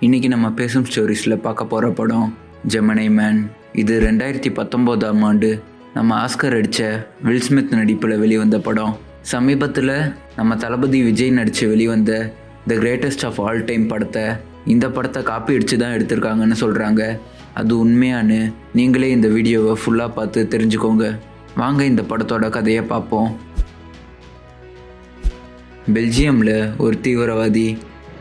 இன்றைக்கி நம்ம பேசும் ஸ்டோரிஸில் பார்க்க போகிற படம் ஜெமினி மேன். இது 2019ஆம் ஆண்டு நம்ம ஆஸ்கர் அடித்த வில் ஸ்மித் நடிப்பில் வெளிவந்த படம். சமீபத்தில் நம்ம தளபதி விஜய் நடித்து வெளிவந்த the greatest of all time படத்தை இந்த படத்தை காப்பி அடித்து தான் எடுத்திருக்காங்கன்னு சொல்கிறாங்க. அது உண்மையானு நீங்களே இந்த வீடியோவை ஃபுல்லாக பார்த்து தெரிஞ்சுக்கோங்க. வாங்க இந்த படத்தோட கதையை பார்ப்போம். பெல்ஜியமில் ஒரு தீவிரவாதி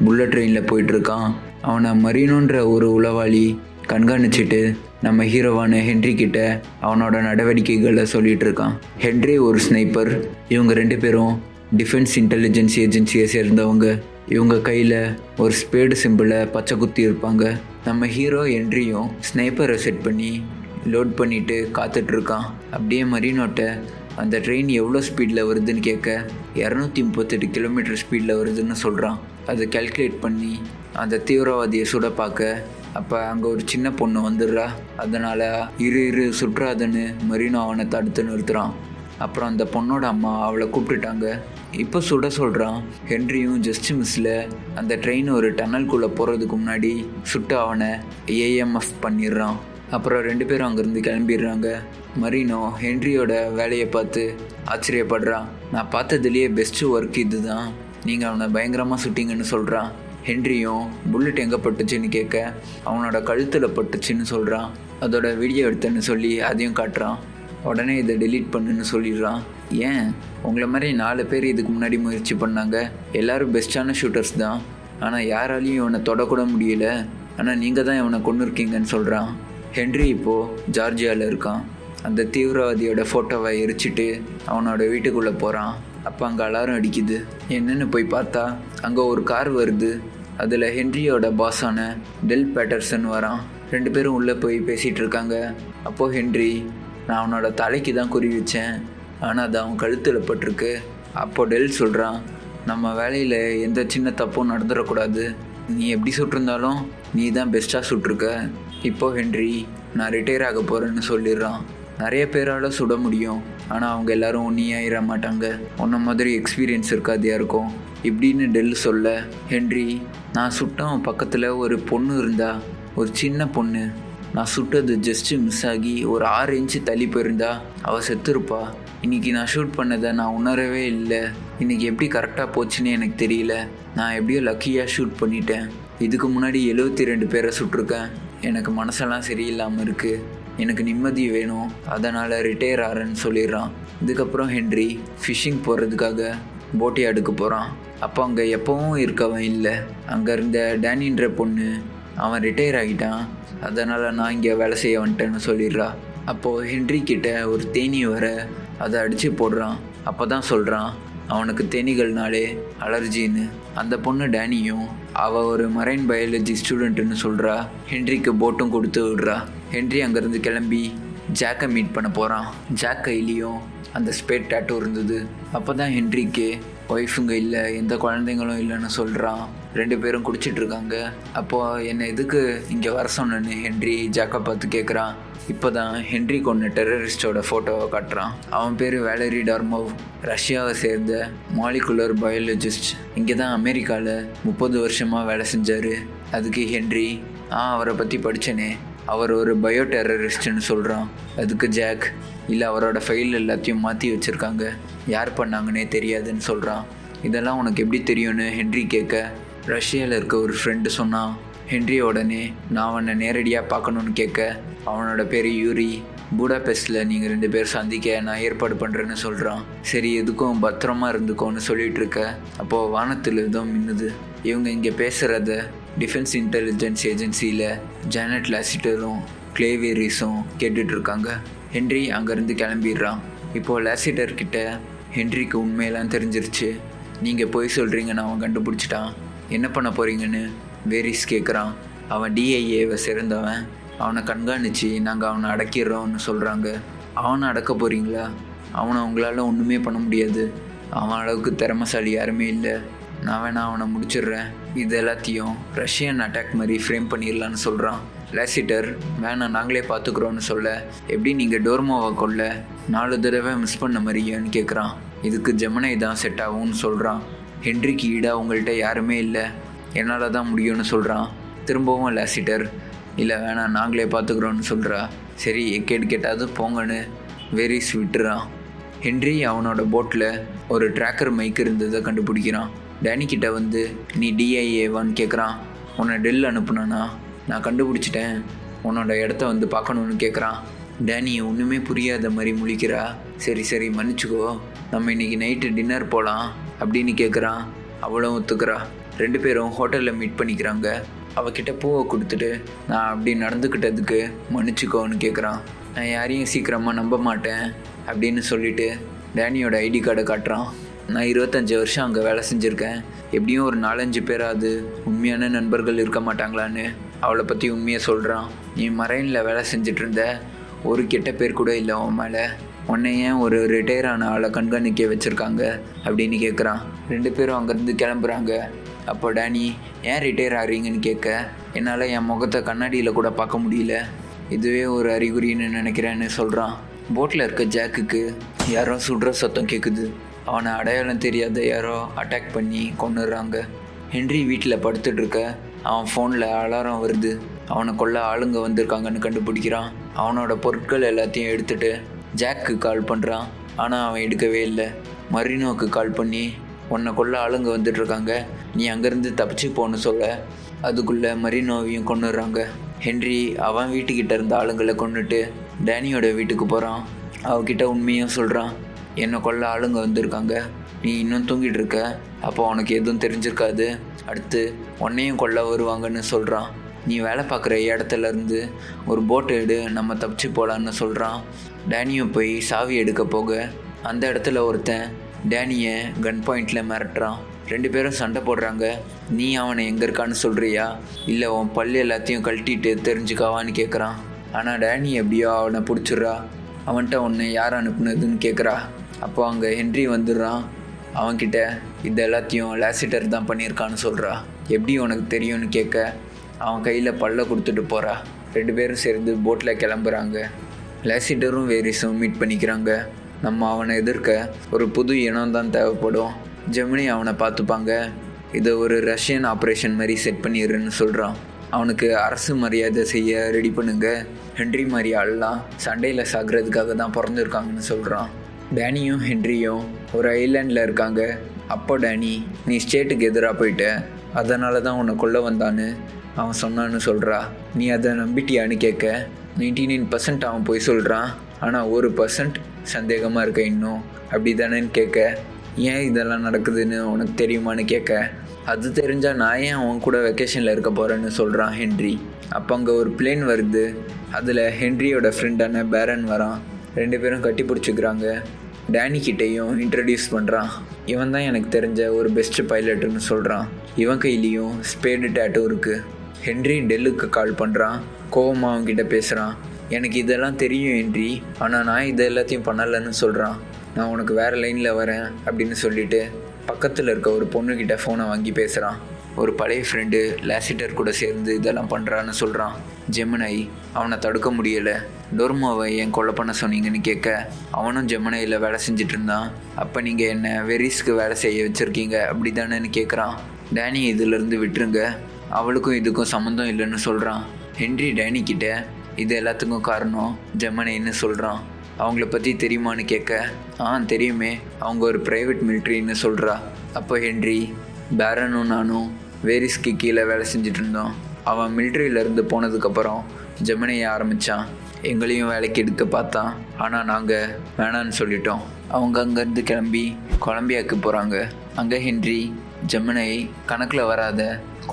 புல்லட் ட்ரெயினில் போயிட்டுருக்கான். அவனை மரீனோன்ற ஒரு உளவாளி கண்காணிச்சிட்டு நம்ம ஹீரோவான ஹென்றி கிட்ட அவனோட நடவடிக்கைகளை சொல்லிகிட்டு இருக்கான். ஹென்றி ஒரு ஸ்னைப்பர். இவங்க 2 பேரும் டிஃபென்ஸ் இன்டெலிஜென்ஸ் ஏஜென்சியை சேர்ந்தவங்க. இவங்க கையில் ஒரு ஸ்பேடு சிம்பிளை பச்சை குத்தி இருப்பாங்க. நம்ம ஹீரோ ஹென்ரியும் ஸ்னைப்பரை செட் பண்ணி லோட் பண்ணிவிட்டு காத்துட்ருக்கான். அப்படியே மரீனோட்ட அந்த ட்ரெயின் எவ்வளோ ஸ்பீடில் வருதுன்னு கேட்க 238 கிலோமீட்டர் ஸ்பீடில் வருதுன்னு சொல்கிறான். அதை கால்குலேட் பண்ணி அந்த தீவிரவாதியை சுட பார்க்க அப்போ அங்கே ஒரு சின்ன பொண்ணு வந்துடுறா. அதனால் இரு சுற்றாதுன்னு மரீனோ அவனை தடுத்து நிறுத்துகிறான். அப்புறம் அந்த பொண்ணோட அம்மா அவளை கூப்பிட்டுட்டாங்க. இப்போ சுட சொல்கிறான். ஹென்ரியும் ஜஸ்ட் மிஸ்ஸில் அந்த ட்ரெயின் ஒரு டன்னல்குள்ளே போகிறதுக்கு முன்னாடி சுட்டு அவனை ஏஎம்எஃப் பண்ணிடுறான். அப்புறம் 2 பேரும் அங்கேருந்து கிளம்பிடுறாங்க. மரீனோ ஹென்ரியோட வேலையை பார்த்து ஆச்சரியப்படுறான். நான் பார்த்ததுலேயே பெஸ்ட்டு ஒர்க் இது தான், நீங்கள் அவனை பயங்கரமாக சுட்டிங்கன்னு சொல்கிறான். ஹென்ரியும் புல்லட் எங்கே பட்டுச்சுன்னு கேட்க அவனோட கழுத்தில் பட்டுச்சுன்னு சொல்கிறான். அதோட வீடியோ எடுத்தேன்னு சொல்லி அதையும் காட்டுறான். உடனே இதை டெலீட் பண்ணுன்னு சொல்லிடுறான். ஏன், உங்களை மாதிரி 4 பேர் இதுக்கு முன்னாடி முயற்சி பண்ணாங்க. எல்லோரும் பெஸ்ட்டான ஷூட்டர்ஸ் தான், ஆனால் யாராலையும் இவனை தொடக்கூட முடியல. ஆனால் நீங்கள் தான் இவனை கொண்டு இருக்கீங்கன்னு சொல்கிறான். ஹென்றி இப்போது ஜார்ஜியாவில் இருக்கான். அந்த தீவிரவாதியோட ஃபோட்டோவை எரிச்சிட்டு அவனோட வீட்டுக்குள்ளே போகிறான். அப்போ அங்கே அலாரம் அடிக்குது. என்னென்னு போய் பார்த்தா அங்கே ஒரு கார் வருது. அதில் ஹென்ரியோட பாஸான டெல் பேட்டர்சன் வரான். 2 பேரும் உள்ளே போய் பேசிகிட்டு இருக்காங்க. அப்போது ஹென்றி, நான் அவனோட தலைக்கு தான் குறி வச்சேன், ஆனால் அது அவன் கழுத்தில் பட்டிருக்கு. அப்போது டெல் சொல்கிறான், நம்ம வேலையில் எந்த சின்ன தப்பும் நடந்துடக்கூடாது. நீ எப்படி சுட்டிருந்தாலும் நீ தான் பெஸ்ட்டாக சுட்டிருக்க. இப்போது ஹென்றி, நான் ரிட்டையர் ஆக போகிறேன்னு சொல்லிடுறான். நிறைய பேரால் சுட முடியும், ஆனால் அவங்க எல்லோரும் உன்னியாயிட மாட்டாங்க. உன்ன மாதிரி எக்ஸ்பீரியன்ஸ் இருக்காது யாருக்கும் இப்படின்னு டெல் சொல்ல, ஹென்றி, நான் சுட்டவன் பக்கத்தில் ஒரு பொண்ணு இருந்தா, ஒரு சின்ன பொண்ணு. நான் சுட்டது ஜஸ்ட்டு மிஸ் ஆகி ஒரு 6 இன்ச்சு தள்ளி போயிருந்தா அவள் செத்துருப்பா. இன்றைக்கி நான் ஷூட் பண்ணதை நான் உணரவே இல்லை. இன்றைக்கி எப்படி கரெக்டாக போச்சுன்னு எனக்கு தெரியல. நான் எப்படியோ லக்கியாக ஷூட் பண்ணிட்டேன். இதுக்கு முன்னாடி 72 பேரை சுட்டிருக்கேன். எனக்கு மனசெல்லாம் சரியில்லாமல் இருக்குது. எனக்கு நிம்மதி வேணும், அதனால் ரிட்டையர் ஆகிறேன்னு சொல்லிடுறான். இதுக்கப்புறம் ஹென்றி ஃபிஷ்ஷிங் போகிறதுக்காக போட்டியாடுக்கு போகிறான். அப்போ அங்கே எப்போவும் இருக்கவன் இல்லை. அங்கே இருந்த டேனின்ற பொண்ணு, அவன் ரிட்டையர் ஆகிட்டான், அதனால் நான் இங்கே வேலை செய்ய வந்துட்டேன்னு சொல்லிடுறா. அப்போது ஹென்றி கிட்ட ஒரு தேனி வர அதை அடித்து போடுறான். அப்போ தான் சொல்கிறான் அவனுக்கு தேனீகள்னாலே அலர்ஜின்னு. அந்த பொண்ணு டேனியும் அவள் ஒரு மரைன் பயாலஜி ஸ்டூடெண்ட்டுன்னு சொல்கிறா. ஹென்ரிக்கு போட்டும் கொடுத்து விடுறா. ஹென்றி அங்கேருந்து கிளம்பி ஜாக்கை மீட் பண்ண போகிறான். ஜாக் கையிலையும் அந்த ஸ்பேட் டேட்டூ இருந்தது. அப்போ தான் ஹென்ரிக்கு ஒய்ஃபுங்க இல்லை, எந்த குழந்தைங்களும் இல்லைன்னு சொல்கிறான். 2 பேரும் குடிச்சிட்ருக்காங்க. அப்போது என்னை எதுக்கு இங்கே வர சொன்னேன்னு ஹென்றி ஜாக்கை பார்த்து கேட்குறான். இப்போ தான் ஹென்றி கொண்ட டெரரிஸ்டோட ஃபோட்டோவை காட்டுறான். அவன் பேர் வேலரி டார்மோவ், ரஷ்யாவை சேர்ந்த மாலிகுலர் பயாலஜிஸ்ட். இங்கே தான் அமெரிக்காவில் 30 வருஷமாக வேலை செஞ்சார். அதுக்கு ஹென்றி, அவரை பற்றி படித்தேனே, அவர் ஒரு பயோ டெரரிஸ்ட்னு சொல்கிறான். அதுக்கு ஜாக், இல்லை, அவரோட ஃபைல் எல்லாத்தையும் மாற்றி வச்சுருக்காங்க, யார் பண்ணாங்கன்னே தெரியாதுன்னு சொல்கிறான். இதெல்லாம் உனக்கு எப்படி தெரியும்னு ஹென்றி கேட்க ரஷ்யாவில் இருக்க ஒரு ஃப்ரெண்டு சொன்னான். ஹென்றி உடனே நான் அவனை நேரடியாக பார்க்கணுன்னு கேட்க அவனோட பேர் யூரி. பூடாபெஸ்டில் நீங்கள் 2 பேர் சந்திக்க நான் ஏற்பாடு பண்ணுறேன்னு சொல்கிறான். சரி, எதுக்கும் பத்திரமா இருந்துக்கோன்னு சொல்லிகிட்டு இருக்க அப்போது வானத்தில் ஏதோ மின்னுது. இவங்க இங்கே பேசுகிறத டிஃபென்ஸ் இன்டெலிஜென்ஸ் ஏஜென்சியில் ஜானட் லாசிட்டரும் கிளேவேரிஸும் கேட்டுட்ருக்காங்க. ஹென்றி அங்கேருந்து கிளம்பிடுறான். இப்போது லாசிட்டர்கிட்ட ஹென்ரிக்கு உண்மையெல்லாம் தெரிஞ்சிருச்சு. நீங்கள் போய் சொல்கிறீங்கன்னு அவன் கண்டுபிடிச்சிட்டான். என்ன பண்ண போகிறீங்கன்னு வேரிஸ் கேட்குறான். அவன் டிஐஏவை சேர்ந்தவன். அவனை கண்காணித்து நாங்கள் அவனை அடக்கிடுறோம்னு சொல்கிறாங்க. அவனை அடக்க போகிறீங்களா? அவனை உங்களால் ஒன்றுமே பண்ண முடியாது. அவன் அளவுக்கு திறமைசாலி யாருமே இல்லை. நான் வேணா அவனை முடிச்சிடுறேன். இது எல்லாத்தையும் ரஷ்யன் அட்டாக் மாதிரி ஃப்ரேம் பண்ணிடலான்னு சொல்கிறான். லாசிட்டர், வேணாம், நாங்களே பார்த்துக்குறோன்னு சொல்ல, எப்படி நீங்கள் டோர்மோவை கொல்ல 4 தடவை மிஸ் பண்ண மாதிரியான்னு கேட்குறான். இதுக்கு ஜெமினி தான் செட் ஆகும்னு சொல்கிறான். ஹென்ரிக்கு ஈடாக உங்கள்கிட்ட யாருமே இல்லை, என்னால் தான் முடியும்னு சொல்கிறான். திரும்பவும் லாசிட்டர், இல்லை வேணாம் நாங்களே பார்த்துக்குறோன்னு சொல்கிறா. சரி கேட்டாவது போங்கன்னு வெரிஸ் விட்டுறான். ஹென்றி அவனோட போட்டில் ஒரு ட்ராக்கர் மைக் இருந்ததை கண்டுபிடிக்கிறான். டேனிக்கிட்ட வந்து நீ DIA-வான்னு கேட்குறான். உன்னை டெல் அனுப்புனானா? நான் கண்டுபிடிச்சிட்டேன், உன்னோட இடத்த வந்து பார்க்கணுன்னு கேட்குறான். டேனி ஒன்றுமே புரியாத மாதிரி முழிக்கிறா. சரி மன்னிச்சுக்கோ, நம்ம இன்றைக்கி நைட்டு டின்னர் போகலாம் அப்படின்னு கேட்குறான். அவளும் ஒத்துக்கிறா. 2 பேரும் ஹோட்டலில் மீட் பண்ணிக்கிறாங்க. அவகிட்ட பூவை கொடுத்துட்டு நான் அப்படி நடந்துக்கிட்டதுக்கு மன்னிச்சுக்கோன்னு கேட்குறான். நான் யாரையும் சீக்கிரமாக நம்ப மாட்டேன் அப்படின்னு சொல்லிட்டு டேனியோட ஐடி கார்டை காட்டுறான். நான் 25 வருஷம் அங்கே வேலை செஞ்சுருக்கேன், எப்படியும் ஒரு 4-5 பேராது உண்மையான நண்பர்கள் இருக்க மாட்டாங்களான்னு அவளை பற்றி உண்மையை சொல்கிறான். நீ மரைனில் வேலை செஞ்சுட்டு இருந்த, ஒரு கெட்ட பேர் கூட இல்லை உன் மேலே, உன்னை ஏன் ஒரு ரிட்டையர் ஆன ஆளை கண்காணிக்க வச்சுருக்காங்க அப்படின்னு கேட்குறான். 2 பேரும் அங்கேருந்து கிளம்புறாங்க. அப்போ டேனி ஏன் ரிட்டையர் ஆகிறீங்கன்னு கேட்க, என்னால் என் முகத்தை கண்ணாடியில் கூட பார்க்க முடியல, இதுவே ஒரு அறிகுறின்னு நினைக்கிறேன்னு சொல்கிறான். போட்டில் இருக்க ஜாக்குக்கு யாரோ சுடுற சத்தம் கேட்குது. அவனை அடையாளம் தெரியாத யாரோ அட்டாக் பண்ணி கொன்னுடுறாங்க. ஹென்றி வீட்டில் படுத்துட்ருக்க அவன் ஃபோனில் அலாரம் வருது. அவனை கொல்ல ஆளுங்க வந்திருக்காங்கன்னு கண்டுபிடிக்கிறான். அவனோட பொருட்கள் எல்லாத்தையும் எடுத்துகிட்டு ஜாக்கு கால் பண்ணுறான். ஆனால் அவன் எடுக்கவே இல்லை. மரினோவுக்கு கால் பண்ணி உன்னை கொல்ல ஆளுங்க வந்துட்டுருக்காங்க, நீ அங்கேருந்து தப்பிச்சு போன்னு சொல்ல, அதுக்குள்ளே மரினோவையும் கொன்னுடுறாங்க. ஹென்றி அவன் வீட்டுக்கிட்ட இருந்த ஆளுங்களை கொன்னுட்டு டேனியோட வீட்டுக்கு போகிறான். அவகிட்ட உண்மையும் சொல்கிறான். என்னை கொல்ல ஆளுங்க வந்திருக்காங்க, நீ இன்னும் தூங்கிட்டு இருக்க, அப்போ உனக்கு எதுவும் தெரிஞ்சிருக்காது, அடுத்து உன்னையும் கொல்ல வருவாங்கன்னு சொல்கிறான். நீ வேலை பார்க்குற இடத்துலேருந்து ஒரு போட் எடு, நம்ம தப்பிச்சு போகலான்னு சொல்கிறான். டேனியை போய் சாவி எடுக்க போக அந்த இடத்துல ஒருத்தன் டேனியை கன் பாயிண்டில் மிரட்டுறான். 2 பேரும் சண்டை போடுறாங்க. நீ அவனை எங்கே இருக்கான்னு சொல்கிறியா, இல்லை உன் பல்லு எல்லாத்தையும் கழட்டிட்டு தெரிஞ்சுக்காவான்னு கேட்குறான். ஆனால் டேனி எப்படியோ அவனை பிடிச்சிட்றா. அவன்கிட்ட உன்னை யார் அனுப்புனதுன்னு கேட்குறா. அப்போ அங்கே ஹென்றி வந்துடுறான். அவன்கிட்ட இது எல்லாத்தையும் லாசிட்டர் தான் பண்ணியிருக்கான்னு சொல்கிறா. எப்படி உனக்கு தெரியும்னு கேட்க அவன் கையில் பல்ல கொடுத்துட்டு போகிறா. 2 பேரும் சேர்ந்து போட்டில் கிளம்புறாங்க. லாசிட்டரும் வேரிஸும் மீட் பண்ணிக்கிறாங்க. நம்ம அவனை எதிர்க்க ஒரு புது இனம் தான் தேவைப்படும், ஜெமினி அவனை பார்த்துப்பாங்க, இதை ஒரு ரஷ்யன் ஆப்ரேஷன் மாதிரி செட் பண்ணிடுறேன்னு சொல்கிறான். அவனுக்கு அரசு மரியாதை செய்ய ரெடி பண்ணுங்க, ஹென்றி மாதிரி ஆள்லாம் சண்டையில் சாகிறதுக்காக தான் பிறந்திருக்காங்கன்னு சொல்கிறான். டேனியும் ஹென்ரியும் ஒரு ஐலாண்டில் இருக்காங்க. அப்போ டேனி நீ ஸ்டேட்டுக்கு எதிராக போயிட்ட, அதனால தான் உன்னை கொல்ல வந்தான்னு அவன் சொன்னான்னு சொல்கிறா. நீ அதை நம்பிட்டியான்னு கேட்க 99% அவன் போய் சொல்கிறான். ஆனால் 1% சந்தேகமாக இருக்க இன்னும், அப்படி தானேன்னு கேட்க, ஏன் இதெல்லாம் நடக்குதுன்னு உனக்கு தெரியுமான்னு கேட்க, அது தெரிஞ்சால் நான் ஏன் அவன் கூட வெக்கேஷனில் இருக்க போகிறேன்னு சொல்கிறான் ஹென்றி. அப்போ அங்கே ஒரு பிளேன் வருது. அதில் ஹென்ரியோட ஃப்ரெண்டான பேரன் வரான். 2 பேரும் கட்டி பிடிச்சிக்கிறாங்க. டேனிக்கிட்டையும் இன்ட்ரடியூஸ் பண்ணுறான். இவன் தான் எனக்கு தெரிஞ்ச ஒரு பெஸ்ட்டு பைலட்டுன்னு சொல்கிறான். இவன் கையிலையும் ஸ்பேடு டேட்டூ இருக்குது. ஹென்றி டெல்லுக்கு கால் பண்ணுறான். கோவமாக அவன்கிட்ட பேசுகிறான். எனக்கு இதெல்லாம் தெரியும் ஹென்றி, ஆனால் நான் இது எல்லாத்தையும் பண்ணலைன்னு சொல்கிறான். நான் உனக்கு வேறு லைனில் வரேன் அப்படின்னு சொல்லிவிட்டு பக்கத்தில் இருக்க ஒரு பொண்ணுக்கிட்ட ஃபோனை வாங்கி பேசுகிறான். ஒரு பழைய ஃப்ரெண்டு லாசிட்டர் கூட சேர்ந்து இதெல்லாம் பண்ணுறான்னு சொல்கிறான். ஜெமினை அவனை தடுக்க முடியலை. டோர்மோவை ஏன் கொலை பண்ண சொன்னீங்கன்னு கேட்க அவனும் ஜெமினையில் வேலை செஞ்சுட்டு இருந்தான். அப்போ நீங்கள் என்ன வெரிஸ்க்கு வேலை செய்ய வச்சுருக்கீங்க அப்படி தானேன்னு கேட்குறான். டேனி இதிலேருந்து விட்டுருங்க, அவளுக்கும் இதுக்கும் சம்மந்தம் இல்லைன்னு சொல்கிறான். ஹென்றி டேனிக்கிட்ட இது எல்லாத்துக்கும் காரணம் ஜெமினைன்னு சொல்கிறான். அவங்கள பற்றி தெரியுமான்னு கேட்க தெரியுமே, அவங்க ஒரு ப்ரைவேட் மிலிட்ரின்னு சொல்கிறா. அப்போ ஹென்றி பேரனும் நானும் வேரிஸ்க்கு கீழே வேலை செஞ்சுட்டு இருந்தோம். அவன் மிலிட்ரியிலேருந்து போனதுக்கப்புறம் ஜெமினையை ஆரம்பித்தான். எங்களையும் வேலைக்கு எடுக்க பார்த்தான், ஆனால் நாங்கள் வேணான்னு சொல்லிட்டோம். அவங்க அங்கேருந்து கிளம்பி கொலம்பியாவுக்கு போகிறாங்க. அங்கே ஹென்றி ஜெமினை கணக்கில் வராத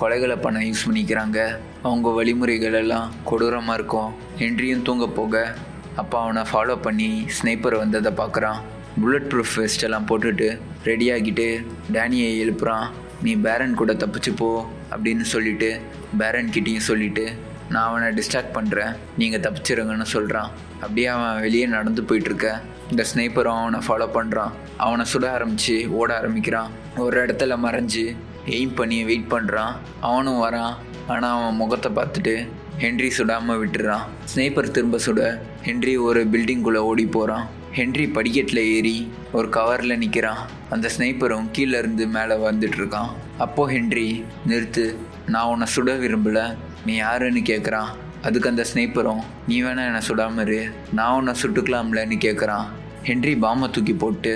கொலைகளை பண்ண யூஸ் பண்ணிக்கிறாங்க. அவங்க வழிமுறைகள் எல்லாம் கொடூரமாக இருக்கும். ஹென்ரியும் தூங்க போக அப்போ அவனை ஃபாலோ பண்ணி ஸ்னைப்பர் வந்ததை பார்க்குறான். புல்லட் ப்ரூஃப் வெஸ்டெல்லாம் போட்டுட்டு ரெடியாகிட்டு டேனியை எழுப்புறான். நீ பேரன் கூட தப்பிச்சு போ அப்படின்னு சொல்லிவிட்டு பேரன்கிட்டையும் சொல்லிவிட்டு நான் அவனை டிஸ்ட்ராக்ட் பண்ணுறேன், நீங்கள் தப்பிச்சிருங்கன்னு சொல்கிறான். அப்படியே அவன் வெளியே நடந்து போயிட்டுருக்க இந்த ஸ்னைப்பரும் அவனை ஃபாலோ பண்ணுறான். அவனை சுட ஆரம்பித்து ஓட ஆரம்பிக்கிறான். ஒரு இடத்துல மறைஞ்சு எய்ம் பண்ணி வெயிட் பண்ணுறான். அவனும் வரான். ஆனால் அவன் முகத்தை பார்த்துட்டு ஹென்றி சுடாமல் விட்டுறான். ஸ்னைப்பர் திரும்ப சுட ஹென்றி ஒரு பில்டிங்குள்ளே ஓடி போகிறான். ஹென்றி படிக்கட்டில் ஏறி ஒரு கவரில் நிற்கிறான். அந்த ஸ்னைப்பரும் கீழே இருந்து மேலே வந்துட்டுருக்கான். அப்போது ஹென்றி நிறுத்து, நான் உன்னை சுட விரும்பலை, நீ யாருன்னு கேட்குறான். அதுக்கு அந்த ஸ்னைப்பரும், நீ வேணா என்னை சுடாம இரு, நான் உன்னை சுட்டுக்கலாம்லன்னு கேட்குறான். ஹென்றி பாம்பை தூக்கி போட்டு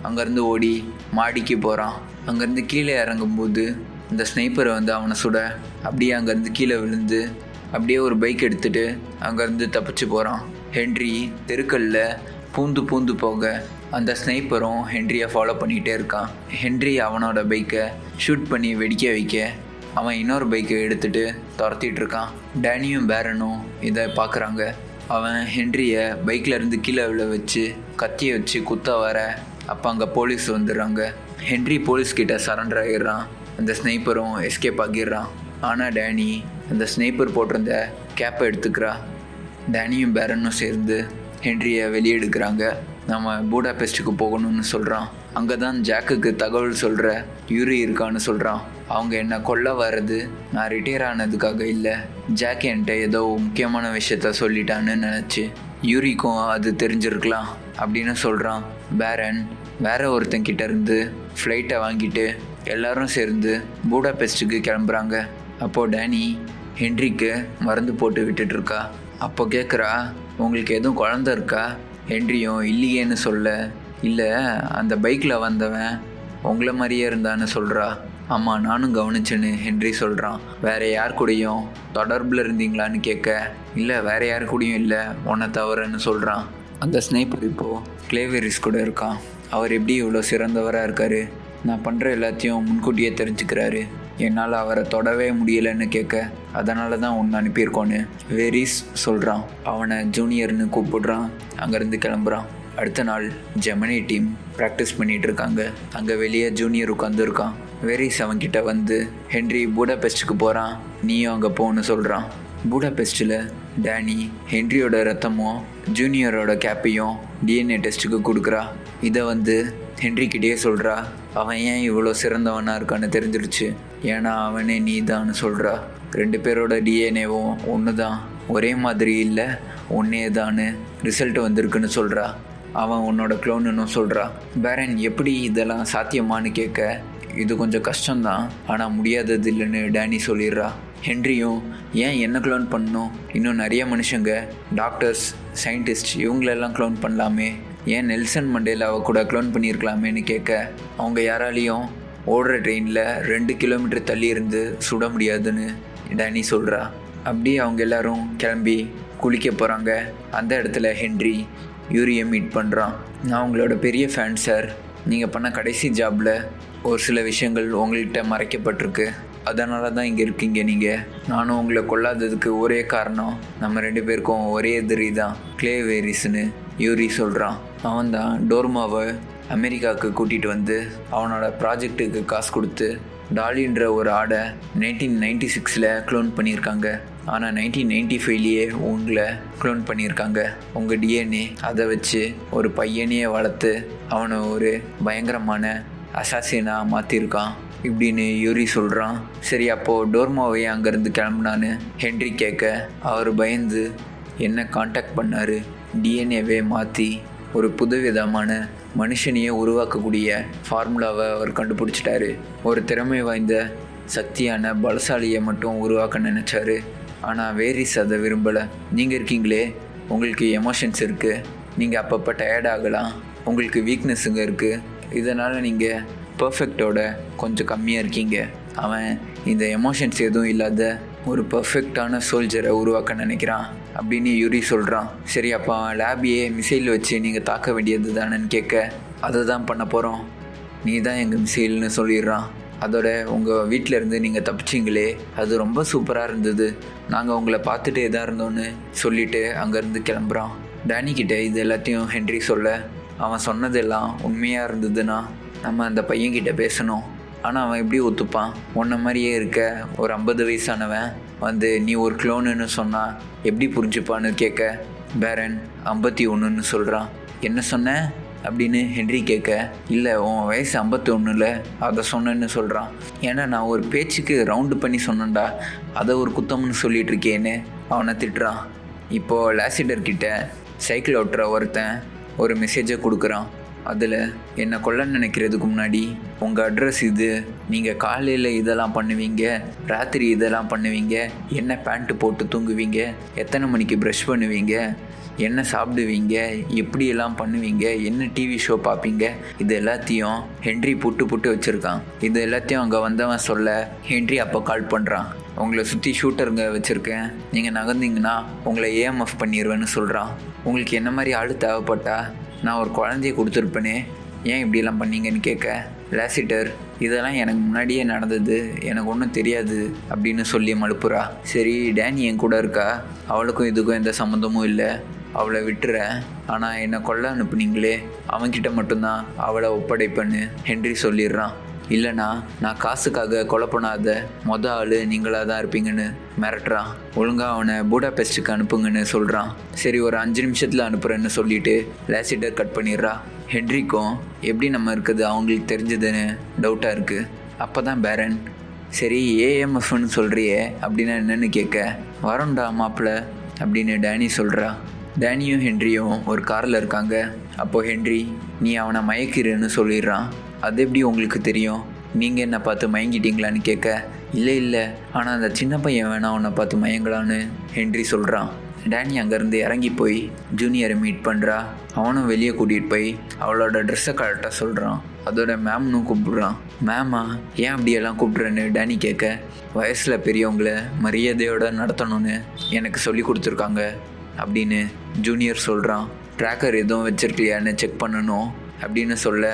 அங்கேருந்து ஓடி மாடிக்கு போகிறான். அங்கேருந்து கீழே இறங்கும்போது இந்த ஸ்னைப்பரை வந்து அவனை சுட அப்படியே அங்கேருந்து கீழே விழுந்து அப்படியே ஒரு பைக் எடுத்துகிட்டு அங்கேருந்து தப்பிச்சு போகிறான். ஹென்றி தெருக்கல்ல பூந்து போக அந்த ஸ்னைப்பரும் ஹென்ரியை ஃபாலோ பண்ணிகிட்டே இருக்கான். ஹென்றி அவனோட பைக்கை ஷூட் பண்ணி வெடிக்க வைக்க அவன் இன்னொரு பைக்கை எடுத்துகிட்டு துரத்திட்டு இருக்கான். டேனியும் பேரனும் இதை பார்க்குறாங்க. அவன் ஹென்ரியை பைக்கில் இருந்து கீழே விழ வச்சு கத்தியை வச்சு குத்த வர அப்போ அங்கே போலீஸ் வந்துடுறாங்க. ஹென்றி போலீஸ்கிட்ட சரண்டர் ஆகிடுறான். அந்த ஸ்னைப்பரும் எஸ்கேப் ஆகிடுறான். ஆனால் டேனி அந்த ஸ்னைப்பர் போட்டிருந்த கேப்பை எடுத்துக்கிறா. டேனியும் பேரனும் சேர்ந்து ஹென்ரியை வெளியே எடுக்கிறாங்க. நம்ம பூடாபெஸ்ட்டுக்கு போகணும்னு சொல்கிறான். அங்கே தான் ஜாக்குக்கு தகவல் சொல்கிற யூரி இருக்கான்னு சொல்கிறான். அவங்க என்னை கொல்ல வர்றது நான் ரிட்டையர் ஆனதுக்காக இல்லை, ஜாக் என்கிட்ட ஏதோ முக்கியமான விஷயத்த சொல்லிட்டான்னு நினச்சி யூரிக்கும் அது தெரிஞ்சிருக்கலாம் அப்படின்னு சொல்கிறான். பேரன் வேற ஒருத்தங்கிட்ட இருந்து ஃப்ளைட்டை வாங்கிட்டு எல்லாரும் சேர்ந்து பூடாபெஸ்ட்டுக்கு கிளம்புறாங்க. அப்போது டேனி ஹென்ரிக்கு மருந்து போட்டு விட்டுட்ருக்கா. அப்போ கேட்குறா, உங்களுக்கு எதுவும் குழந்த இருக்கா? ஹென்ரியும் இல்லையேன்னு சொல்ல, இல்லை அந்த பைக்கில் வந்தவன் உங்களை மாதிரியே இருந்தான்னு சொல்கிறா. ஆமாம், நானும் கவனிச்சேன்னு ஹென்றி சொல்கிறான். வேறு யார் கூடயும் தொடர்பில் இருந்தீங்களான்னு கேட்க, இல்லை வேறு யார் கூடயும் இல்லை, உன்னை தவறுன்னு சொல்கிறான். அந்த ஸ்னைப்பர் இப்போது கிளேவேரிஸ் கூட இருக்கான். அவர் எப்படி இவ்வளோ சிறந்தவராக இருக்கார்? நான் பண்ணுற எல்லாத்தையும் முன்கூட்டியே தெரிஞ்சுக்கிறாரு. என்னால் அவரை தொடவே முடியலைன்னு கேட்க, அதனால தான் ஒன்று அனுப்பியிருக்கோன்னு வேரிஸ் சொல்கிறான். அவனை ஜூனியர்னு கூப்பிடுறான். அங்கேருந்து கிளம்புறான். அடுத்த நாள் ஜெமினி டீம் ப்ராக்டிஸ் பண்ணிகிட்டு இருக்காங்க. அங்கே வெளியே ஜூனியர் உட்காந்துருக்கான். வேரிஸ் அவன்கிட்ட வந்து, ஹென்றி பூடாபெஸ்ட்டுக்கு போகிறான், நீயும் அங்கே போன்னு சொல்கிறான். பூடாபெஸ்ட்டில் டேனி ஹென்ரியோட ரத்தமும் ஜூனியரோட கேப்பையும் டிஎன்ஏ டெஸ்ட்டுக்கு கொடுக்குறா. இதை வந்து ஹென்ரிக்கிட்டே சொல்கிறா. அவன் ஏன் இவ்வளோ சிறந்தவனாக இருக்கான்னு தெரிஞ்சிருச்சு, ஏன்னா அவனே நீ தான்னு சொல்கிறா. 2 பேரோட டிஎன்ஏவும் ஒன்று தான், ஒரே மாதிரி இல்லை, ஒன்றே தான்னு ரிசல்ட் வந்திருக்குன்னு சொல்கிறா. அவன் உன்னோட க்ளோனுன்னு சொல்கிறா. பேரன் எப்படி இதெல்லாம் சாத்தியமானு கேட்க, இது கொஞ்சம் கஷ்டம்தான், ஆனால் முடியாதது இல்லைன்னு டேனி சொல்லிடுறா. ஹென்ரியும், ஏன் என்ன க்ளோன் பண்ணணும்? இன்னும் நிறைய மனுஷங்க, டாக்டர்ஸ், சயின்டிஸ்ட் இவங்களெல்லாம் க்ளோன் பண்ணலாமே, ஏன் நெல்சன் மண்டேலாவை கூட க்ளோன் பண்ணியிருக்கலாமேன்னு கேட்க, அவங்க யாராலையும் ஓடுற ட்ரெயினில் 2 கிலோமீட்டர் தள்ளி இருந்து சுட முடியாதுன்னு டேனி சொல்கிறா. அப்படியே அவங்க எல்லோரும் கிளம்பி குளிக்க போகிறாங்க. அந்த இடத்துல ஹென்றி யூரியை மீட் பண்ணுறான். நான் உங்களோட பெரிய ஃபேன் சார், நீங்கள் பண்ண கடைசி ஜாபில் ஒரு சில விஷயங்கள் உங்கள்கிட்ட மறைக்கப்பட்டிருக்கு, அதனால தான் இங்கே இருக்கீங்க நீங்கள். நானும் உங்களை கொல்லாததுக்கு ஒரே காரணம், நம்ம 2 பேருக்கும் ஒரே எதிரி தான், கிளேவேரிஸ்னு யூரி சொல்கிறான். அவன் தான் டோர்மாவை அமெரிக்காவுக்கு கூட்டிகிட்டு வந்து அவனோட ப்ராஜெக்ட்டுக்கு காசு கொடுத்து டாலின்ற ஒரு ஆடை 1996 க்ளோன் பண்ணியிருக்காங்க. ஆனால் 1995 உங்களை க்ளோன் பண்ணியிருக்காங்க. உங்கள் டிஎன்ஏ அதை வச்சு ஒரு பையனையே வளர்த்து அவனை ஒரு பயங்கரமான அசாசினாக மாற்றிருக்கான் இப்படின்னு யூரி சொல்கிறான். சரி, அப்போது டோர்மாவையே அங்கேருந்து கிளம்புனான்னு ஹென்றி கேட்க, அவர் பயந்து என்ன காண்டாக்ட் பண்ணார், டிஎன்ஏவே மாற்றி ஒரு புதுவிதமான மனுஷனையே உருவாக்கக்கூடிய ஃபார்முலாவை அவர் கண்டுபிடிச்சிட்டாரு. ஒரு திறமை வாய்ந்த சக்தியான பலசாலியை மட்டும் உருவாக்க நினச்சாரு. ஆனால் வேரிஸ் அதை விரும்பலை. நீங்கள் இருக்கீங்களே, உங்களுக்கு எமோஷன்ஸ் இருக்குது, நீங்கள் அப்பப்போ டயர்ட் ஆகலாம், உங்களுக்கு வீக்னஸுங்க இருக்குது, இதனால் நீங்கள் பர்ஃபெக்டோட கொஞ்சம் கம்மியாக இருக்கீங்க. அவன் இந்த எமோஷன்ஸ் எதுவும் இல்லாத ஒரு பர்ஃபெக்டான சோல்ஜரை உருவாக்க நினைக்கிறான் அப்படின்னு யூரி சொல்கிறான். சரி, அப்போ அவன் லேபியே மிசைல் வச்சு நீங்கள் தாக்க வேண்டியது தானேன்னு கேட்க, அதை தான் பண்ண போகிறோம், நீ தான் எங்கள் மிசைல்னு சொல்லிடுறான். அதோட உங்கள் வீட்டிலேருந்து நீங்கள் தப்பிச்சிங்களே, அது ரொம்ப சூப்பராக இருந்தது, நாங்கள் உங்களை பார்த்துட்டே தான் இருந்தோன்னு சொல்லிவிட்டு அங்கேருந்து கிளம்புறான். டேனிக்கிட்ட இது எல்லாத்தையும் ஹென்றி சொல்ல, அவன் சொன்னதெல்லாம் உண்மையாக இருந்ததுன்னா நம்ம அந்த பையன்கிட்ட பேசணும். ஆனால் அவன் எப்படி ஒத்துப்பான்? உன்ன மாதிரியே இருக்க ஒரு 50 வயசானவன் வந்து நீ ஒரு க்ளோனுன்னு சொன்னால் எப்படி புரிஞ்சுப்பான்னு கேட்க, பேரன் 51ன்னு சொல்கிறான். என்ன சொன்ன அப்படின்னு ஹென்றி கேட்க, இல்லை உன் வயசு 51 அதை சொன்னேன்னு சொல்கிறான். ஏன்னா நான் ஒரு பேச்சுக்கு ரவுண்டு பண்ணி சொன்னேன்டா, அதை ஒரு குத்தம்னு சொல்லிட்டு இருக்கேன்னு அவனை திட்டுறான். இப்போது லாசிடர்கிட்ட சைக்கிள் ஓட்டுற ஒருத்தன் ஒரு மெசேஜை கொடுக்குறான். அதில் என்னை கொல்ல நினைக்கிறதுக்கு முன்னாடி உங்கள் அட்ரஸ் இது, நீங்கள் காலையில் இதெல்லாம் பண்ணுவீங்க, ராத்திரி இதெல்லாம் பண்ணுவீங்க, என்ன பேண்ட்டு போட்டு தூங்குவீங்க, எத்தனை மணிக்கு ப்ரஷ் பண்ணுவீங்க, என்ன சாப்பிடுவீங்க, எப்படியெல்லாம் பண்ணுவீங்க, என்ன டிவி ஷோ பார்ப்பீங்க, இது எல்லாத்தையும் ஹென்றி புட்டு வச்சுருக்கான். இது எல்லாத்தையும் அங்கே வந்தவன் சொல்ல ஹென்றி அப்போ கால் பண்ணுறான். உங்களை சுற்றி ஷூட்டருங்க வச்சுருக்கேன், நீங்கள் நகர்ந்தீங்கன்னா உங்களை ஏஎம்எஃப் பண்ணிடுவேன்னு சொல்கிறான். உங்களுக்கு என்ன மாதிரி ஆள் தேவைப்பட்டா நான் ஒரு குழந்தைய கொடுத்துருப்பேனே, ஏன் இப்படியெல்லாம் பண்ணீங்கன்னு கேட்க லாசிட்டர் இதெல்லாம் எனக்கு முன்னாடியே நடந்தது, எனக்கு ஒன்றும் தெரியாது அப்படின்னு சொல்லி மழுப்புறா. சரி, டேனி என் கூட இருக்கா, அவளுக்கும் இதுக்கும் எந்த சம்மந்தமும் இல்லை, அவளை விட்டுறேன். ஆனால் என்னை கொல்ல அனுப்புனீங்களே அவன்கிட்ட மட்டும்தான் அவளை ஒப்படைப்பேன்னு ஹென்றி சொல்லிடுறான். இல்லைனா நான் காசுக்காக கொலை பண்ணாத ஆள் நீங்களாக தான் இருப்பீங்கன்னு மிரட்டுறான். ஒழுங்காக அவனை பூடாபெஸ்ட்டுக்கு அனுப்புங்கன்னு சொல்கிறான். சரி, ஒரு 5 நிமிஷத்தில் அனுப்புகிறேன்னு சொல்லிவிட்டு லாசிட்டர் கட் பண்ணிடுறா. ஹென்ரிக்கும் எப்படி நம்ம இருக்குது அவங்களுக்கு தெரிஞ்சதுன்னு டவுட்டாக இருக்குது. அப்போ தான் பேரன், சரி ஏஎம்எஃப்னு சொல்கிறியே அப்படின்னா என்னன்னு கேட்க, வரோண்டா மாப்பிள்ள அப்படின்னு டேனி சொல்கிறா. டேனியும் ஹென்ரியும் ஒரு காரில் இருக்காங்க. அப்போது ஹென்றி நீ அவனை மயக்கிறன்னு சொல்லிடுறான். அது எப்படி உங்களுக்கு தெரியும், நீங்கள் என்னை பார்த்து மயங்கிட்டீங்களான்னு கேட்க, இல்லை ஆனால் அந்த சின்ன பையன் வேணா உன்னை பார்த்து மயங்கலான்னு ஹென்றி சொல்கிறான். டேனி அங்கேருந்து இறங்கி போய் ஜூனியரை மீட் பண்ணுறா. அவனும் வெளியே கூட்டிகிட்டு போய் அவளோட ட்ரெஸ்ஸை கரெக்டாக சொல்கிறான். அதோட மேம்னு கூப்பிடுறான். மேமா ஏன் அப்படியெல்லாம் கூப்பிட்றேன்னு டேனி கேட்க, வயசில் பெரியவங்கள மரியாதையோடு நடத்தணும்னு எனக்கு சொல்லி கொடுத்துருக்காங்க அப்படின்னு ஜூனியர் சொல்கிறான். ட்ராக்கர் எதுவும் வச்சிருக்கலையான்னு செக் பண்ணணும் அப்படின்னு சொல்ல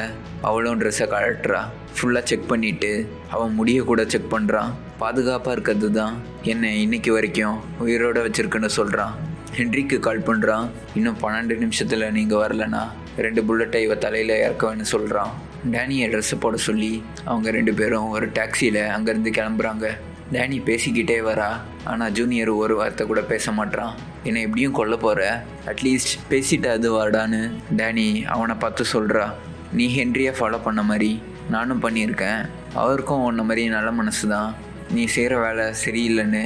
அவளும் ட்ரெஸ்ஸை கழட்டுறா. ஃபுல்லாக செக் பண்ணிவிட்டு அவன் முடியை கூட செக் பண்ணுறான். பாதுகாப்பாக இருக்கிறது தான் என்னை இன்னைக்கு வரைக்கும் உயிரோடு வச்சுருக்குன்னு சொல்கிறான். ஹென்ரிக்கு கால் பண்ணுறான். இன்னும் 12 நிமிஷத்தில் நீங்கள் வரலன்னா 2 புல்லட்டை இவ தலையில் இறக்கவேன்னு சொல்கிறான். டேனியை ட்ரெஸ்ஸை போட சொல்லி அவங்க 2 பேரும் ஒரு டாக்ஸியில் அங்கேருந்து கிளம்புறாங்க. டேனி பேசிக்கிட்டே வரா. ஆனால் ஜூனியர் ஒரு வார்த்தை கூட பேச மாட்டான். என்னை எப்படியும் கொல்ல போகிற, அட்லீஸ்ட் பேசிட்டு அது வாடான்னு டேனி அவனை பார்த்து சொல்கிறா. நீ ஹென்ரியை ஃபாலோ பண்ண மாதிரி நானும் பண்ணியிருக்கேன், அவருக்கும் உன்ன மாதிரி நல்ல மனசு தான், நீ செய்கிற வேலை சரியில்லைன்னு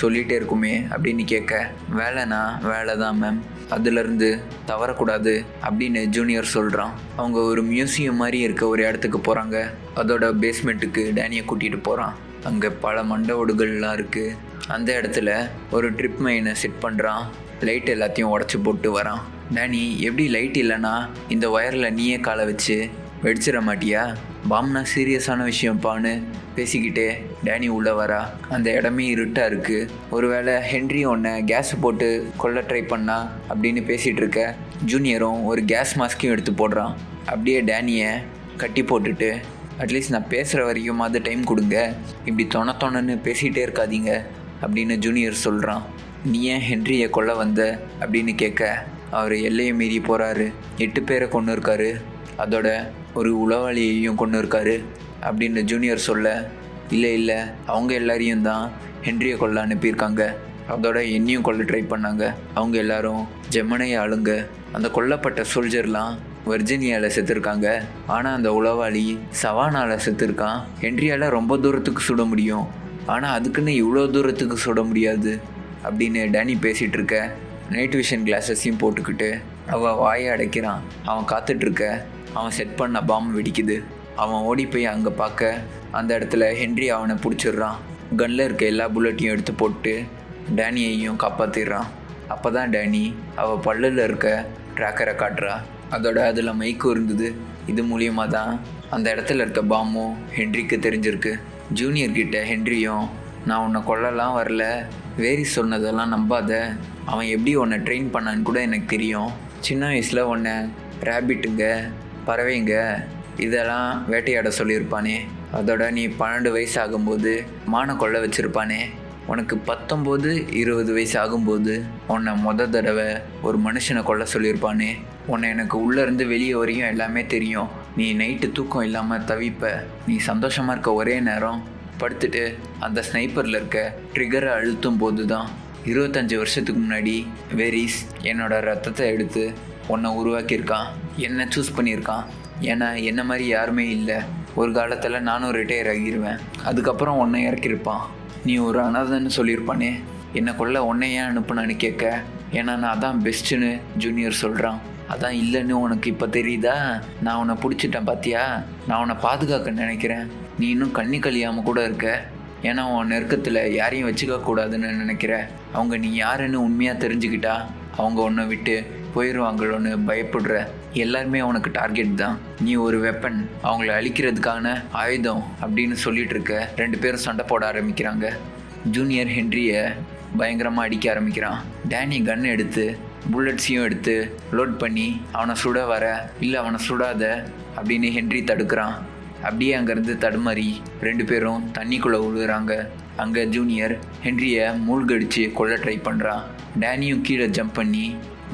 சொல்லிகிட்டே இருக்குமே அப்படின்னு கேட்க, வேலைனா வேலை தான் மேம், அதுலேருந்து தவறக்கூடாது அப்படின்னு ஜூனியர் சொல்கிறான். அவங்க ஒரு மியூசியம் மாதிரி இருக்க ஒரு இடத்துக்கு போகிறாங்க. அதோட பேஸ்மெண்ட்டுக்கு டேனியை கூட்டிகிட்டு போகிறான். அங்கே பல மண்ட ஓடுகள்லாம் இருக்குது. அந்த இடத்துல ஒரு ட்ரிப் மைனை செட் பண்ணுறான். லைட் எல்லாத்தையும் உடச்சி போட்டு வரான். டேனி எப்படி லைட் இல்லைன்னா இந்த ஒயரில் நீயே காலை வச்சு வெடிச்சிட மாட்டியா, பாம்னா சீரியஸான விஷயம்ப்பான்னு பேசிக்கிட்டே டேனி உள்ளே வரா. அந்த இடமே இருட்டாக இருக்குது. ஒருவேளை ஹென்றி உன்னை கேஸ் போட்டு கொல்ல ட்ரை பண்ணா அப்படின்னு பேசிகிட்டு இருக்க ஜூனியரும் ஒரு கேஸ் மாஸ்கையும் எடுத்து போடுறான். அப்படியே டேனியை கட்டி போட்டுட்டு, அட்லீஸ்ட் நான் பேசுகிற வரைக்குமாவது டைம் கொடுங்க, இப்படி தொணன்னு பேசிகிட்டே இருக்காதீங்க அப்படின்னு ஜூனியர் சொல்கிறான். நீ ஏன் ஹென்ரியை கொல்ல வந்த அப்படின்னு கேட்க, அவர் எல்லையை மீறி போகிறாரு, 8 பேரை கொண்டு இருக்காரு, அதோட ஒரு உளவாளியையும் கொண்டு இருக்காரு அப்படின்னு ஜூனியர் சொல்ல, இல்லை அவங்க எல்லாரையும் தான் ஹென்ரியை கொல்ல அனுப்பியிருக்காங்க, அதோட என்னையும் கொல்ல ட்ரை பண்ணாங்க, அவங்க எல்லாரும் ஜெமனை ஆளுங்க, அந்த கொல்லப்பட்ட சோல்ஜர்லாம் வர்ஜினியாவில் செத்துருக்காங்க, ஆனால் அந்த உளவாளி சவானாவில் செத்துருக்கான். ஹென்ரியால் ரொம்ப தூரத்துக்கு சுட முடியும், ஆனால் அதுக்குன்னு இவ்வளோ தூரத்துக்கு சுட முடியாது அப்படின்னு டேனி பேசிகிட்டு இருக்க நைட் விஷன் கிளாஸஸையும் போட்டுக்கிட்டு அவன் வாயை அடைக்கிறான். அவன் காத்துட்ருக்க அவன் செட் பண்ண பாம்பு வெடிக்குது. அவன் ஓடி போய் அங்கே பார்க்க அந்த இடத்துல ஹென்றி அவனை பிடிச்சிடுறான். கன்னில் இருக்க எல்லா புல்லட்டையும் எடுத்து போட்டு டேனியையும் காப்பாற்றிடுறான். அப்போ தான் டேனி அவள் பல்லில் இருக்க ட்ராக்கரை காட்டுறா. அதோட அதில் மைக்கும் இருந்தது. இது மூலியமாக தான் அந்த இடத்துல இருக்க பாம்பும் ஹென்ரிக்கு தெரிஞ்சிருக்கு. ஜூனியர்கிட்ட ஹென்ரியும், நான் உன்னை கொல்லலாம் வரல, வேரி சொன்னதெல்லாம் நம்பாத, அவன் எப்படி உன்னை ட்ரெயின் பண்ணான்னு கூட எனக்கு தெரியும், சின்ன வயசில் உன்னை ரேபிட்டுங்க பறவைங்க இதெல்லாம் வேட்டையாட சொல்லியிருப்பானே, அதோட நீ 12 வயசு ஆகும்போது மானை கொல்ல வச்சுருப்பானே, உனக்கு 19-20 வயசு ஆகும்போது உன்னை தடவை ஒரு மனுஷனை கொல்ல சொல்லியிருப்பானே, உன்னை எனக்கு உள்ளேருந்து வெளியே வரையும் எல்லாமே தெரியும், நீ நைட்டு தூக்கம் இல்லாமல் தவிப்ப, நீ சந்தோஷமாக இருக்க ஒரே நேரம் படுத்துட்டு அந்த ஸ்னைப்பரில் இருக்க ட்ரிகரை அழுத்தும் போது தான் 25 வருஷத்துக்கு முன்னாடி வெரிஸ் என்னோட ரத்தத்தை எடுத்து உன்னை உருவாக்கியிருக்கான், என்னை சூஸ் பண்ணியிருக்கான், ஏன்னா என்ன மாதிரி யாருமே இல்லை, ஒரு காலத்தில் நானும் ரிட்டையர் ஆகிடுவேன், அதுக்கப்புறம் உன்னை இறக்கியிருப்பான், நீ ஒரு அனாதைன்னு சொல்லியிருப்பானே, என்னை கொல்ல உன்னை ஏன் அனுப்புனான்னு கேட்க, ஏன்னா நான் அதான் பெஸ்ட்டுன்னு ஜூனியர் சொல்கிறான். அதான் இல்லைன்னு உனக்கு இப்போ தெரியுதா? நான் உன்னை பிடிச்சிட்டேன் பார்த்தியா? நான் உன்னை பாதுகாக்க நினைக்கிறேன். நீ இன்னும் கண்ணி கழியாமல் கூட இருக்க. ஏன்னா உன் நெருக்கத்தில் யாரையும் வச்சுக்க கூடாதுன்னு நினைக்கிற. அவங்க நீ யாருன்னு உண்மையாக தெரிஞ்சுக்கிட்டா அவங்க உன்னை விட்டு போயிடுவாங்களோன்னு பயப்படுற. எல்லாருமே உனக்கு டார்கெட் தான். நீ ஒரு வெப்பன், அவங்கள அழிக்கிறதுக்கான ஆயுதம் அப்படின்னு சொல்லிட்டு இருக்க. 2 பேரும் சண்டை போட ஆரம்பிக்கிறாங்க. ஜூனியர் ஹென்ரியை பயங்கரமாக அடிக்க ஆரம்பிக்கிறான். டேனி கன் எடுத்து புல்லட்ஸையும் எடுத்து லோட் பண்ணி அவனை சுட வர, இல்லை அவனை சுடாத அப்படின்னு ஹென்றி தடுக்கிறான். அப்படியே அங்கேருந்து தடுமாறி 2 பேரும் தண்ணிக்குள்ளே விழுகிறாங்க. அங்கே ஜூனியர் ஹென்ரியை மூழ்கடிச்சு கொல்ல ட்ரை பண்ணுறான். டேனியும் கீழே ஜம்ப் பண்ணி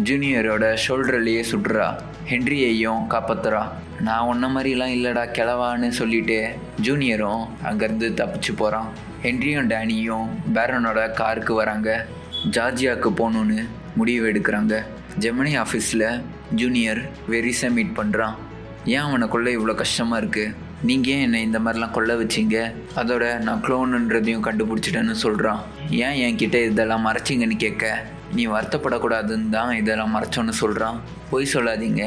ஜூனியரோட ஷோல்டர்லேயே சுடுறா. ஹென்ரியையும் காப்பாற்றுறா. நான் ஒன்றை மாதிரிலாம் இல்லைடா கிளவான்னு சொல்லிட்டு ஜூனியரும் அங்கேருந்து தப்பிச்சு போகிறான். ஹென்ரியும் டேனியும் பேரனோட காருக்கு வராங்க. ஜார்ஜியாவுக்கு போகணுன்னு முடிவு எடுக்கிறாங்க. ஜெமினி ஆஃபீஸில் ஜூனியர் வெரிஸை மீட் பண்ணுறான். ஏன் அவனை கொல்ல இவ்வளோ கஷ்டமாக இருக்குது? நீங்கள் ஏன் என்னை இந்த மாதிரிலாம் கொல்ல வச்சிங்க? அதோட நான் க்ளோனுன்றதையும் கண்டுபிடிச்சிட்டேன்னு சொல்கிறான். ஏன் என்கிட்ட இதெல்லாம் மறைச்சிங்கன்னு கேட்க, நீ வருத்தப்படக்கூடாதுன்னு தான் இதெல்லாம் மறைச்சோன்னு சொல்கிறான். பொய் சொல்லாதீங்க,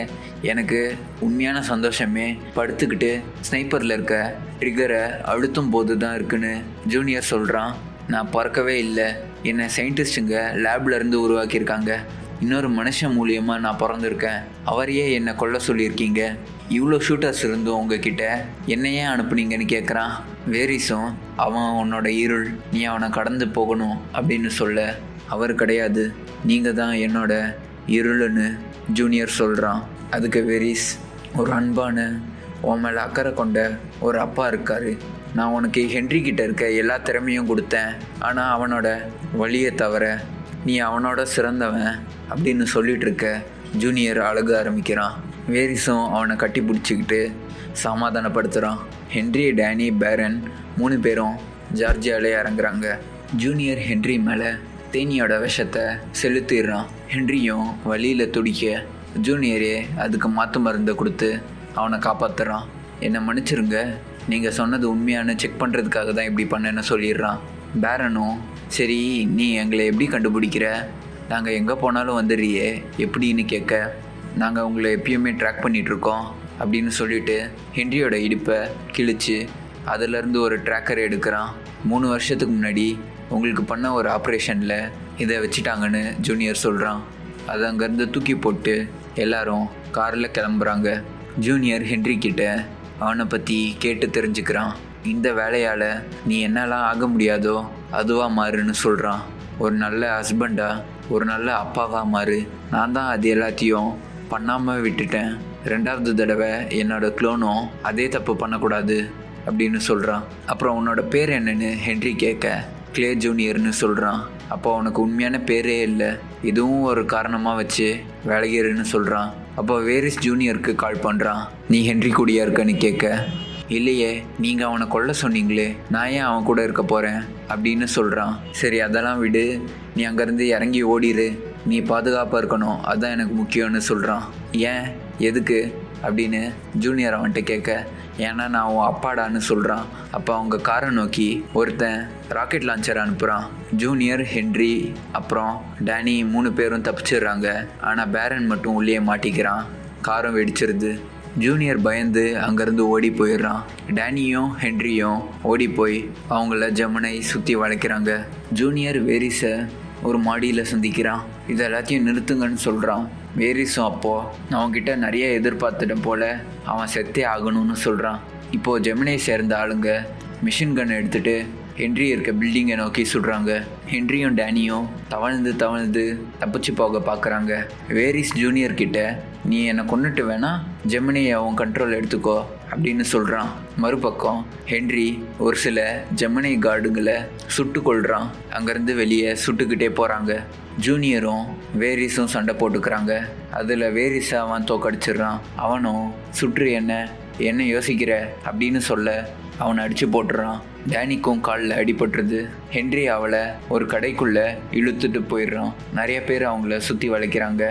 எனக்கு உண்மையான சந்தோஷமே படுத்துக்கிட்டு ஸ்னைப்பரில் இருக்க ட்ரிகரை அழுத்தும் போது தான் இருக்குன்னு ஜூனியர் சொல்கிறான். நான் பறக்கவே இல்லை, என்னை சயின்டிஸ்ட்டுங்க லேப்லேருந்து உருவாக்கியிருக்காங்க. இன்னொரு மனுஷன் மூலியமாக நான் பிறந்திருக்கேன். அவரையே என்னை கொல்ல சொல்லியிருக்கீங்க. இவ்வளோ ஷூட்டர்ஸ் இருந்தும் உங்ககிட்ட என்னையே அனுப்புனீங்கன்னு கேட்குறான். வேரிஸும் அவன் உன்னோட இருள், நீ அவனை கடந்து போகணும் அப்படின்னு சொல்ல, அவர் கிடையாது, நீங்கள் தான் என்னோட இருள்னு ஜூனியர் சொல்கிறான். அதுக்கு வேரிஸ், ஒரு அன்பான உன் மேலே அக்கறை கொண்ட ஒரு அப்பா இருக்கார். நான் உனக்கு ஹென்றி கிட்ட இருக்க எல்லா திறமையும் கொடுத்தேன். ஆனால் அவனோட வழியை தவிர நீ அவனோட சிறந்தவன் அப்படின்னு சொல்லிட்டு இருக்க. ஜூனியர் அழுக ஆரம்பிக்கிறான். வேரிஸும் அவனை கட்டி பிடிச்சிக்கிட்டு சமாதானப்படுத்துகிறான். ஹென்றி, டேனி, பேரன் 3 பேரும் ஜார்ஜியாவிலே இறங்குறாங்க. ஜூனியர் ஹென்றி மேலே தேனியோட விஷத்தை செலுத்திடுறான். ஹென்ரியும் வழியில் துடிக்க ஜூனியரே அதுக்கு மாற்று மருந்தை கொடுத்து அவனை காப்பாற்றுறான். என்னை மன்னிச்சிருங்க, நீங்கள் சொன்னது உண்மையான செக் பண்ணுறதுக்காக தான் இப்படி பண்ணேன்னு சொல்லிடுறான். பேரனும், சரி நீ எங்களை எப்படி கண்டுபிடிக்கிற? நாங்கள் எங்கே போனாலும் வந்துடுறியே எப்படின்னு கேட்க, நாங்கள் உங்களை எப்பயுமே ட்ராக் பண்ணிகிட்ருக்கோம் அப்படின்னு சொல்லிட்டு ஹென்ரியோட இடுப்பை கிழிச்சு அதிலேருந்து ஒரு ட்ராக்கரை எடுக்கிறான். 3 வருஷத்துக்கு முன்னாடி உங்களுக்கு பண்ண ஒரு ஆப்ரேஷனில் இதை வச்சுட்டாங்கன்னு ஜூனியர் சொல்கிறான். அதை அங்கேருந்து தூக்கி போட்டு எல்லாரும் காரில் கிளம்புறாங்க. ஜூனியர் ஹென்றி கிட்ட அவனை பற்றி கேட்டு தெரிஞ்சுக்கிறான். இந்த வேலையால் நீ என்னெல்லாம் ஆக முடியாதோ அதுவாக மாறுன்னு சொல்கிறான். ஒரு நல்ல ஹஸ்பண்டாக, ஒரு நல்ல அப்பாவாக மாறு. நான் தான் அது எல்லாத்தையும் பண்ணாமல் விட்டுட்டேன். 2வது தடவை என்னோட க்ளோனும் அதே தப்பு பண்ணக்கூடாது அப்படின்னு சொல்கிறான். அப்புறம் உன்னோட பேர் என்னன்னு ஹென்றி கேட்க, கிளே ஜூனியர்னு சொல்கிறான். அப்போ அவனுக்கு உண்மையான பேரே இல்லை, இதுவும் ஒரு காரணமாக வச்சு வேலையேறுன்னு சொல்கிறான். அப்போ வேரிஸ் ஜூனியருக்கு கால் பண்ணுறான். நீ ஹென்றி கூடியா இருக்கன்னு கேட்க, இல்லையே, நீங்கள் அவனை கொல்ல சொன்னீங்களே, நான் ஏன் அவன் கூட இருக்க போகிறேன் அப்படின்னு சொல்கிறான். சரி அதெல்லாம் விடு, நீ அங்கேருந்து இறங்கி ஓடிடு, நீ பாதுகாப்பாக இருக்கணும், அதுதான் எனக்கு முக்கியம்னு சொல்கிறான். ஏன், எதுக்கு அப்படின்னு ஜூனியர் அவன்கிட்ட கேட்க, ஏன்னா நான் உன் அப்பாடான்னு சொல்கிறான். அப்போ அவங்க காரை நோக்கி ஒருத்தன் ராக்கெட் லான்ச்சர் அனுப்புகிறான். ஜூனியர், ஹென்றி அப்புறம் டேனி 3 பேரும் தப்பிச்சிடுறாங்க. ஆனால் பேரன் மட்டும் உள்ளே மாட்டிக்கிறான். காரும் வெடிச்சிருது. ஜூனியர் பயந்து அங்கேருந்து ஓடி போயிடுறான். டேனியும் ஹென்ரியும் ஓடி போய் அவங்கள ஜெமினை சுற்றி வளைக்கிறாங்க. ஜூனியர் வேரிஸை ஒரு மாடியில் சந்திக்கிறான். இது எல்லாத்தையும் நிறுத்துங்கன்னு சொல்கிறான். வேரிஸும் அப்போது அவன்கிட்ட நிறைய எதிர்பார்த்துட்டேன் போல் அவன் செத்தே ஆகணும்னு சொல்கிறான். இப்போது ஜெமினை சேர்ந்த ஆளுங்க மிஷின் கன் எடுத்துகிட்டு ஹென்றி இருக்க பில்டிங்கை நோக்கி சுடுறாங்க. ஹென்ரியும் டேனியும் தவழ்ந்து தப்பிச்சு போக பார்க்குறாங்க. வேரிஸ் ஜூனியர் கிட்ட, நீ என்னை கொண்டுட்டு வேணா ஜெமினியை அவன் கண்ட்ரோல் எடுத்துக்கோ அப்படின்னு சொல்கிறான். மறுபக்கம் ஹென்றி ஒரு சில ஜெமினி கார்டுங்களை சுட்டு கொள்கிறான். அங்கேருந்து வெளியே சுட்டுக்கிட்டே போகிறாங்க. ஜூனியரும் வேரிஸும் சண்டை போட்டுக்கிறாங்க. அதில் வேரிஸை அவன் தோக்கடிச்சிடுறான். அவனும் சுற்று என்ன யோசிக்கிற அப்படின்னு சொல்ல அவனை அடித்து போட்டுறான். டேனிக்கும் காலில் அடிபட்டுருது. ஹென்றி அவளை ஒரு கடைக்குள்ளே இழுத்துட்டு போயிடுறான். நிறைய பேர் அவங்கள சுற்றி வளைக்கிறாங்க.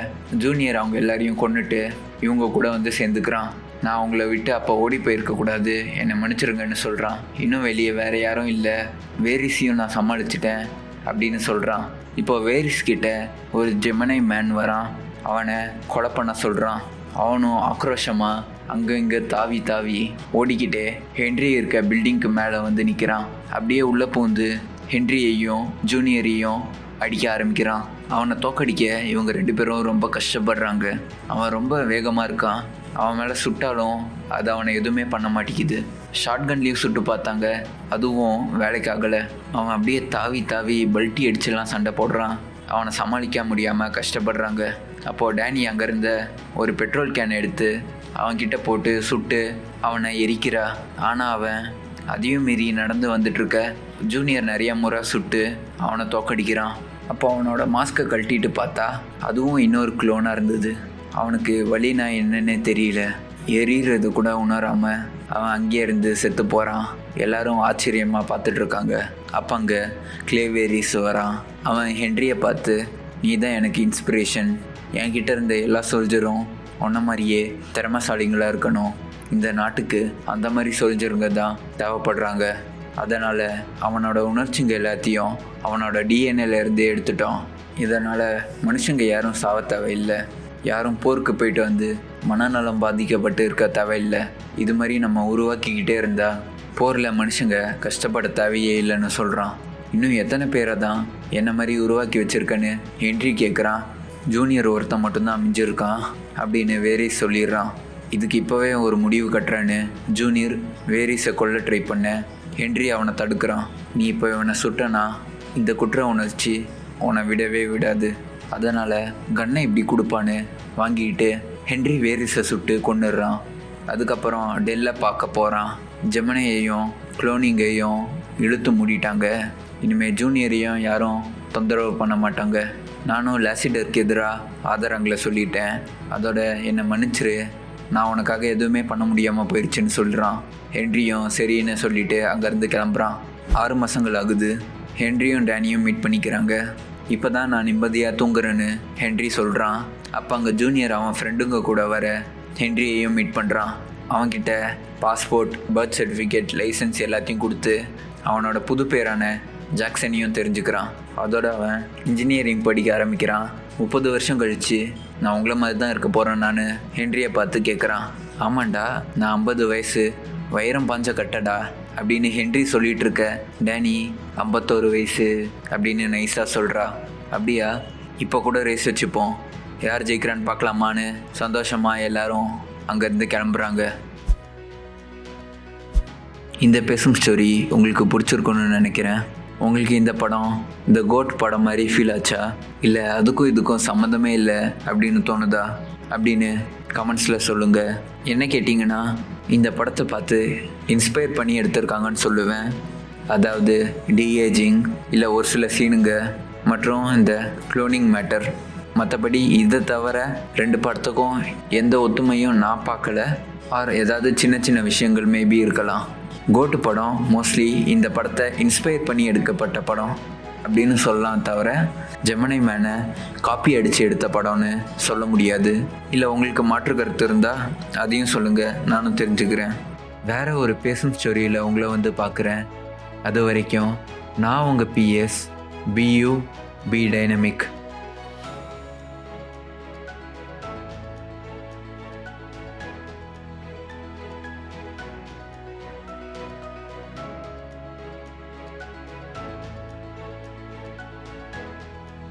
ஜூனியர் அவங்க எல்லாரையும் கொண்டுட்டு இவங்க கூட வந்து சேர்ந்துக்கிறான். நான் அவங்கள விட்டு அப்போ ஓடி போயிருக்கக்கூடாது, என்னை மன்னிச்சிருங்கன்னு சொல்கிறான். இன்னும் வெளியே வேறு யாரும் இல்லை, வேரிஸையும் நான் சமாளிச்சிட்டேன் அப்படின்னு சொல்கிறான். இப்போ வேரிஸ் கிட்ட ஒரு ஜெமினை மேன் வரான். அவனை கொலை பண்ண சொல்கிறான். அவனும் ஆக்ரோஷமாக அங்கே இங்கே தாவி தாவி ஓடிக்கிட்டே ஹென்றி இருக்க பில்டிங்க்கு மேலே வந்து நிற்கிறான். அப்படியே உள்ளே பூந்து ஹென்ரியையும் ஜூனியரையும் அடிக்க ஆரம்பிக்கிறான். அவனை தோக்கடிக்க இவங்க 2 பேரும் ரொம்ப கஷ்டப்படுறாங்க. அவன் ரொம்ப வேகமாக இருக்கான். அவன் மேலே சுட்டாலும் அது அவனை எதுவுமே பண்ண மாட்டேங்குது. ஷாட்கன்லேயும் சுட்டு பார்த்தாங்க, அதுவும் வேலைக்காகலை. அவன் அப்படியே தாவி தாவி பல்ட்டி அடிச்சுலாம் சண்டை போடுறான். அவனை சமாளிக்க முடியாமல் கஷ்டப்படுறாங்க. அப்போது டேனி அங்கேருந்த ஒரு பெட்ரோல் கேன் எடுத்து அவன்கிட்ட போட்டு சுட்டு அவனை எரிக்கிறா. ஆனால் அவன் அதையும் மீறி நடந்து வந்துட்டுருக்க ஜூனியர் நிறைய முறை சுட்டு அவனை தோக்கடிக்கிறான். அப்போ அவனோட மாஸ்கை கழட்டிட்டு பார்த்தா அதுவும் இன்னொரு க்ளோனாக இருந்தது. அவனுக்கு வலினா என்னன்னே தெரியல. எரிகிறது கூட உணராமல் அவன் அங்கேயே இருந்து செத்து போகிறான். எல்லாரும் ஆச்சரியமாக பார்த்துட்ருக்காங்க. அப்போ அங்கே கிளேவேரிஸ் வரான். அவன் ஹென்ரியை பார்த்து, நீ தான் எனக்கு இன்ஸ்பிரேஷன். என்கிட்ட இருந்த எல்லா சோல்ஜரும் உன்ன மாதிரியே திறமைசாலிங்களாக இருக்கணும். இந்த நாட்டுக்கு அந்த மாதிரி சோல்ஜருங்க தான் தேவைப்படுறாங்க. அதனால் அவனோட உணர்ச்சிங்க எல்லாத்தையும் அவனோட டிஎன்ஏலேருந்து எடுத்துட்டோம். இதனால் மனுஷங்க யாரும் சாவ தேவையில்லை. யாரும் போருக்கு போயிட்டு வந்து மனநலம் பாதிக்கப்பட்டு இருக்க தேவையில்லை. இது மாதிரி நம்ம உருவாக்கிக்கிட்டே இருந்தால் போரில் மனுஷங்க கஷ்டப்பட தேவையே இல்லைன்னு சொல்கிறான். இன்னும் எத்தனை பேரை தான் என்ன மாதிரி உருவாக்கி வச்சுருக்கேன்னு ஹென்றி கேட்குறான். ஜூனியர் ஒருத்தன் மட்டும்தான் மிஞ்சிருக்கான் அப்படின்னு வேரிஸ் சொல்லிடுறான். இதுக்கு இப்போவே ஒரு முடிவு கட்டுறான்னு ஜூனியர் வேரிஸை கொல்ல ட்ரை பண்ண ஹென்றி அவனை தடுக்கிறான். நீ இப்போ இவனை சுட்டனா இந்த குற்ற உணர்ச்சி உன்னை விடவே விடாது. அதனால் கன்னை இப்படி கொடுப்பான்னு வாங்கிக்கிட்டு ஹென்றி வேரிஸை சுட்டு கொன்னுடுறான். அதுக்கப்புறம் டெல்லை பார்க்க போகிறான். ஜெமினியையும் குளோனிங்கையும் இழுத்து மூடிட்டாங்க. இனிமேல் ஜூனியரையும் யாரும் தொந்தரவு பண்ண மாட்டாங்க. நானும் லாசிடருக்கு எதிராக ஆதாரங்களை சொல்லிட்டேன். அதோட என்னை மன்னிச்சிரு, நான் உனக்காக எதுவுமே பண்ண முடியாமல் போயிடுச்சுன்னு சொல்கிறான். ஹென்ரியும் சரின்னு சொல்லிவிட்டு அங்கேருந்து கிளம்புறான். 6 மாதங்கள் ஆகுது. ஹென்ரியும் டேனியும் மீட் பண்ணிக்கிறாங்க. இப்போ தான் நான் நிம்மதியாக தூங்குறேன்னு ஹென்றி சொல்கிறான். அப்போ அங்கே ஜூனியர் அவன் ஃப்ரெண்டுங்க கூட வர ஹென்ரியையும் மீட் பண்ணுறான். அவன்கிட்ட பாஸ்போர்ட், பர்த் சர்டிஃபிகேட், லைசன்ஸ் எல்லாத்தையும் கொடுத்து அவனோட புது பேரான ஜாக்சனையும் தெரிஞ்சுக்கிறான். அதோட அவன் இன்ஜினியரிங் படிக்க ஆரம்பிக்கிறான். 30 வருஷம் கழித்து நான் உங்களை மாதிரி தான் இருக்க போகிறேன் நான் ஹென்ரியை பார்த்து கேட்குறான். ஆமாண்டா, நான் 50 வயசு, வைரம் பாஞ்ச கட்டடா அப்படின்னு ஹென்றி சொல்லிகிட்டு இருக்க டேனி 51 வயசு அப்படின்னு நைஸாக சொல்கிறா. அப்படியா, இப்போ கூட ரேஸ் வச்சுப்போம், யார் ஜெயிக்கிறான்னு பார்க்கலாமான்னு சந்தோஷமாக எல்லாரும் அங்கேருந்து கிளம்புறாங்க. இந்த பேசும் ஸ்டோரி உங்களுக்கு பிடிச்சிருக்குன்னு நினைக்கிறேன். உங்களுக்கு இந்த படம் இந்த கோட் படம் மாதிரி ஃபீல் ஆச்சா, இல்லை அதுக்கும் இதுக்கும் சம்மந்தமே இல்லை அப்படின்னு தோணுதா அப்படின்னு கமெண்ட்ஸில் சொல்லுங்கள். என்ன கேட்டிங்கன்னா, இந்த படத்தை பார்த்து இன்ஸ்பயர் பண்ணி எடுத்திருக்காங்கன்னு சொல்லுவேன். அதாவது டிஏஜிங், இல்லை ஒரு சில சீனுங்க மற்றும் இந்த க்ளோனிங் மேட்டர். மற்றபடி இதை தவிர 2 படத்துக்கும் எந்த ஒத்துமையும் நான் பார்க்கல. ஆர் ஏதாவது சின்ன சின்ன விஷயங்கள் மேபி இருக்கலாம். கோட்டு படம் மோஸ்ட்லி இந்த படத்தை இன்ஸ்பயர் பண்ணி எடுக்கப்பட்ட படம் அப்படின்னு சொல்லலாம் தவிர ஜெமினி மேனை காப்பி அடித்து எடுத்த படம்னு சொல்ல முடியாது. இல்லை உங்களுக்கு மாற்று கருத்து இருந்தால் அதையும் சொல்லுங்கள், நானும் தெரிஞ்சுக்கிறேன். வேறு ஒரு பேசும் ஸ்டோரியில் உங்களை வந்து பார்க்குறேன். அது வரைக்கும் நான் உங்கள் PS. BU Be Dynamic.